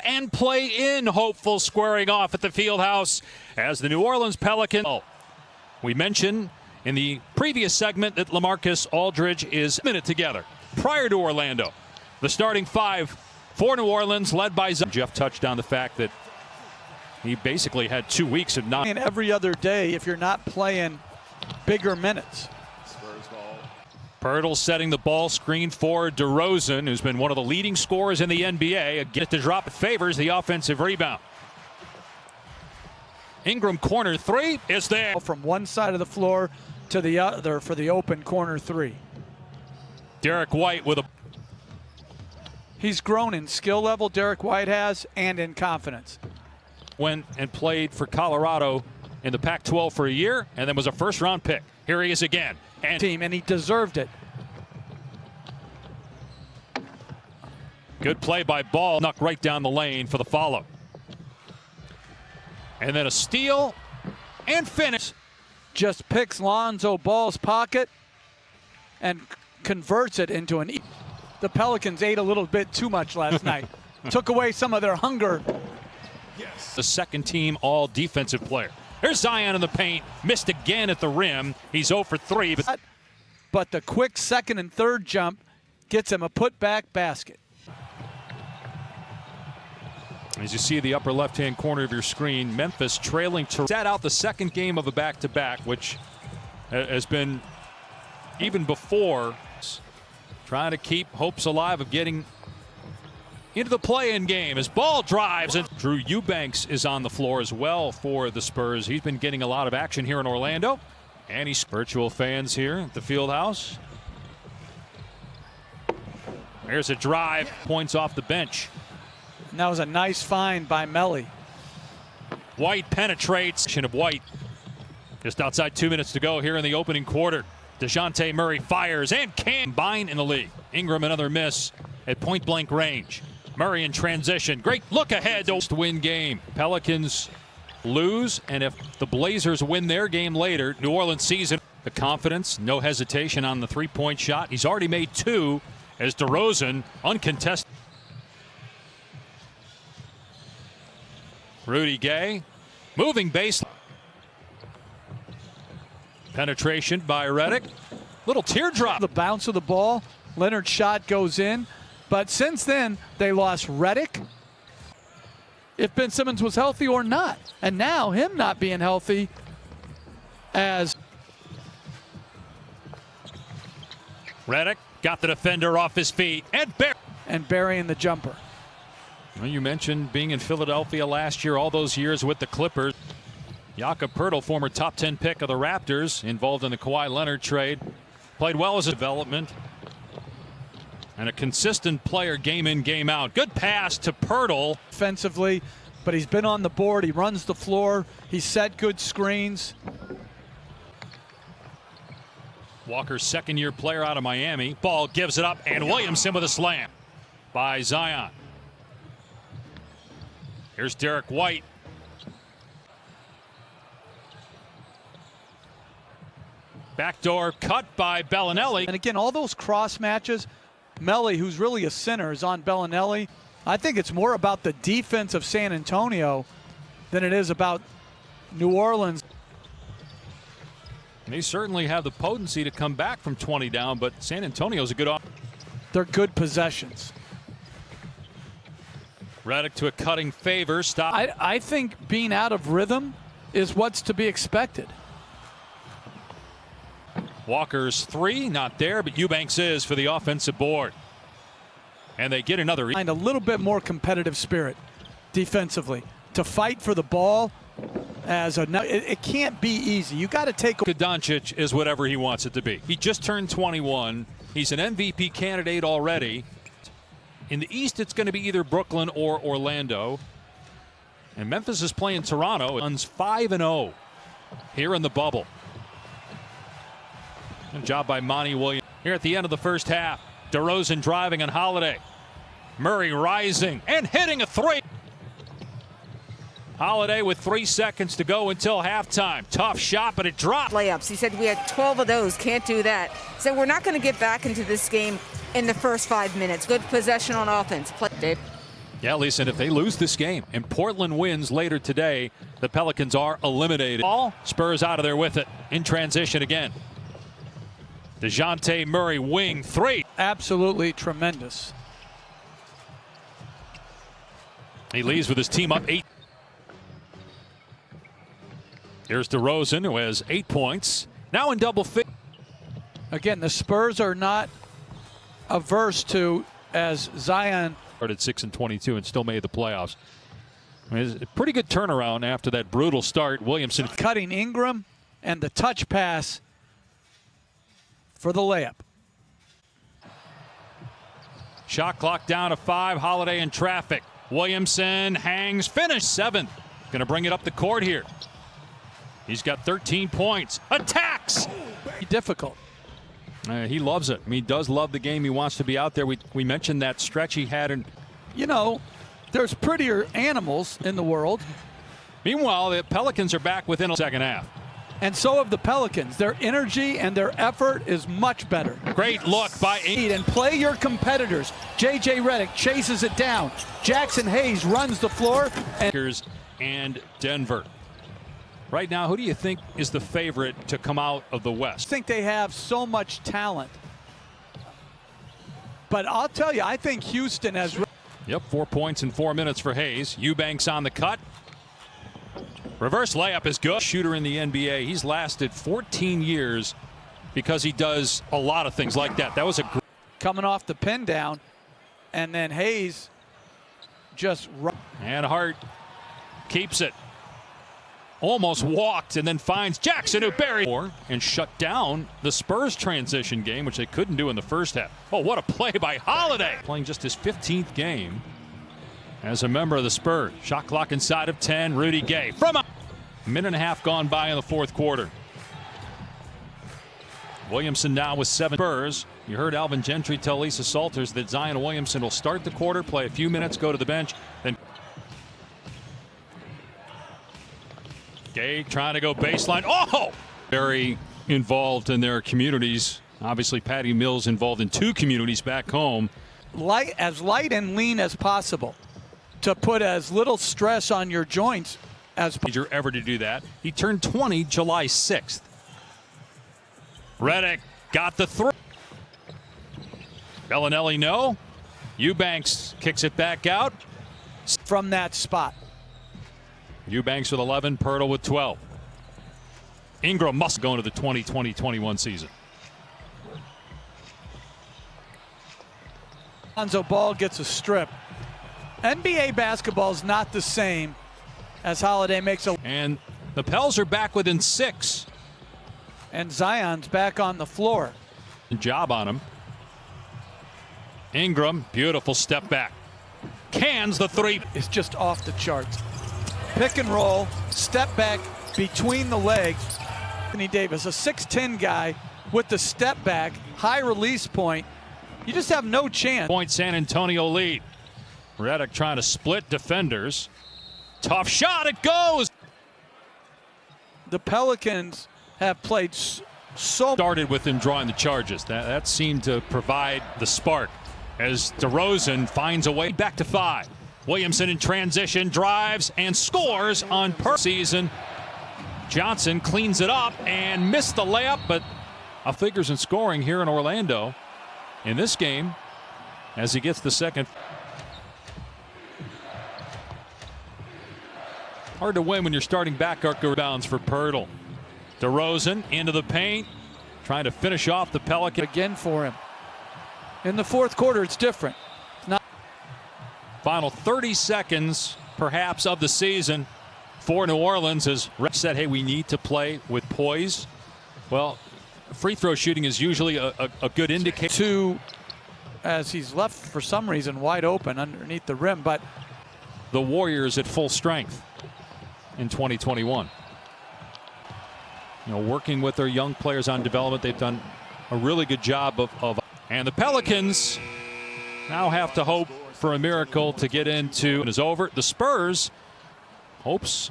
And play in hopeful squaring off at the field house as the New Orleans Pelicans. We mentioned in the previous segment that LaMarcus Aldridge is in it together prior to Orlando. The starting five for New Orleans led by Jeff touched on the fact that he basically had 2 weeks of not. And every other day if you're not playing bigger minutes. Pirtle setting the ball screen for DeRozan, who's been one of the leading scorers in the NBA. Get to drop, it favors the offensive rebound. Ingram corner three is there. From one side of the floor to the other for the open corner three. Derek White with a... He's grown in skill level, Derek White has, and in confidence. Went and played for Colorado in the Pac-12 for a year, and then was a first-round pick. Here he is again. And he deserved it. Good play by Ball. Knocked right down the lane for the follow. And then a steal and finish. Just picks Lonzo Ball's pocket and converts it into an... The Pelicans ate a little bit too much last night. Took away some of their hunger. The second team all defensive player. Here's Zion in the paint. Missed again at the rim. He's 0 for 3. But the quick second and third jump gets him a putback basket. As you see the upper left-hand corner of your screen, Memphis trailing to sat out the second game of a back-to-back, which has been even before trying to keep hopes alive of getting into the play-in game as Ball drives, and Drew Eubanks is on the floor as well for the Spurs. He's been getting a lot of action here in Orlando, and he's virtual fans here at the field house. There's a drive, points off the bench. And that was a nice find by Melly. White penetrates. Of White just outside 2 minutes to go here in the opening quarter. DeJounte Murray fires and can combine in the league. Ingram another miss at point-blank range. Murray in transition. Great look ahead to win game. Pelicans lose, and if the Blazers win their game later, New Orleans season. The confidence, no hesitation on the three-point shot. He's already made two as DeRozan uncontested. Rudy Gay moving base. Penetration by Redick. Little teardrop. The bounce of the ball. Leonard's shot goes in. But since then, they lost Redick, if Ben Simmons was healthy or not. And now him not being healthy as... Redick got the defender off his feet and burying the jumper. Well, you mentioned being in Philadelphia last year, all those years with the Clippers. Jakob Poeltl, former top 10 pick of the Raptors, involved in the Kawhi Leonard trade. Played well as a development. And a consistent player game in, game out. Good pass to Poeltl. Offensively, but he's been on the board. He runs the floor. He set good screens. Walker's second-year player out of Miami. Ball gives it up, and Williamson with a slam by Zion. Here's Derek White. Backdoor cut by Bellinelli. And again, all those cross matches, Melly, who's really a center, is on Bellinelli. I think it's more about the defense of San Antonio than it is about New Orleans. They certainly have the potency to come back from 20 down, but San Antonio's a good offense. They're good possessions. Redick to a cutting favor. Stop. I think being out of rhythm is what's to be expected. Walker's three, not there, but Eubanks is for the offensive board. And they get another. Find a little bit more competitive spirit defensively to fight for the ball. It can't be easy. You got to take. Doncic is whatever he wants it to be. He just turned 21. He's an MVP candidate already. In the East, it's going to be either Brooklyn or Orlando. And Memphis is playing Toronto. It's 5-0 here in the bubble. Good job by Monty Williams. Here at the end of the first half, DeRozan driving on Holiday. Murray rising and hitting a three. Holiday with 3 seconds to go until halftime. Tough shot, but it dropped. Layups. He said we had 12 of those. Can't do that. So we're not going to get back into this game in the first 5 minutes. Good possession on offense. Dave. Yeah, listen, if they lose this game and Portland wins later today, the Pelicans are eliminated. All Spurs out of there with it in transition again. DeJounte Murray, wing three. Absolutely tremendous. He leads with his team up 8. Here's DeRozan, who has 8 points. Now in double figures. Again, the Spurs are not averse to, as Zion Started 6-22 and still made the playoffs. I mean, it's a pretty good turnaround after that brutal start. Williamson cutting Ingram and the touch pass for the layup. Shot clock down to 5. Holiday in traffic. Williamson hangs, finish 7. Going to bring it up the court here. He's got 13 points. Attacks. Difficult. He loves it. I mean, he does love the game. He wants to be out there. We mentioned that stretch he had. You know, there's prettier animals in the world. Meanwhile, the Pelicans are back within the second half. And so have the Pelicans. Their energy and their effort is much better. Great look by Ingram. And play your competitors. J.J. Redick chases it down. Jackson Hayes runs the floor. And Denver. Right now, who do you think is the favorite to come out of the West? I think they have so much talent. But I'll tell you, I think Houston has... Yep, 4 points in 4 minutes for Hayes. Eubanks on the cut. Reverse layup is good. Shooter in the NBA. He's lasted 14 years because he does a lot of things like that. That was a... Coming off the pin down, and then Hayes just... And Hart keeps it. Almost walked and then finds Jackson, who buried and shut down the Spurs transition game, which they couldn't do in the first half. Oh, what a play by Holiday. Playing just his 15th game as a member of the Spurs. Shot clock inside of 10. Rudy Gay from a minute and a half gone by in the fourth quarter. Williamson now with 7 Spurs. You heard Alvin Gentry tell Lisa Salters that Zion Williamson will start the quarter, play a few minutes, go to the bench, then Gay trying to go baseline. Oh! Very involved in their communities. Obviously, Patty Mills involved in 2 communities back home. As light and lean as possible to put as little stress on your joints as possible. Ever to do that. He turned 20 July 6th. Redick got the throw. Bellinelli no. Eubanks kicks it back out. From that spot. Eubanks with 11, Pirtle with 12. Ingram must go into the 2020-21 season. Lonzo Ball gets a strip. NBA basketball is not the same as Holiday makes a... And the Pels are back within 6. And Zion's back on the floor. Job on him. Ingram, beautiful step back. Cans the 3. It's just off the charts. Pick and roll, step back between the legs. Anthony Davis, a 6'10 guy with the step back, high release point. You just have no chance. Point San Antonio lead. Redick trying to split defenders. Tough shot, it goes. The Pelicans have played so... Started with him drawing the charges. That seemed to provide the spark as DeRozan finds a way back to 5. Williamson in transition, drives and scores on per season. Johnson cleans it up and missed the layup, but figures in scoring here in Orlando in this game as he gets the second. Hard to win when you're starting back arc rebounds for Pirtle. DeRozan into the paint, trying to finish off the Pelican. Again for him. In the fourth quarter, it's different. Final 30 seconds, perhaps, of the season for New Orleans as Rep said, hey, we need to play with poise. Well, free throw shooting is usually a good indicator. As he's left for some reason wide open underneath the rim, but the Warriors at full strength in 2021. You know, working with their young players on development, they've done a really good job of and the Pelicans now have to hope for a miracle to get into. It is over. The Spurs hopes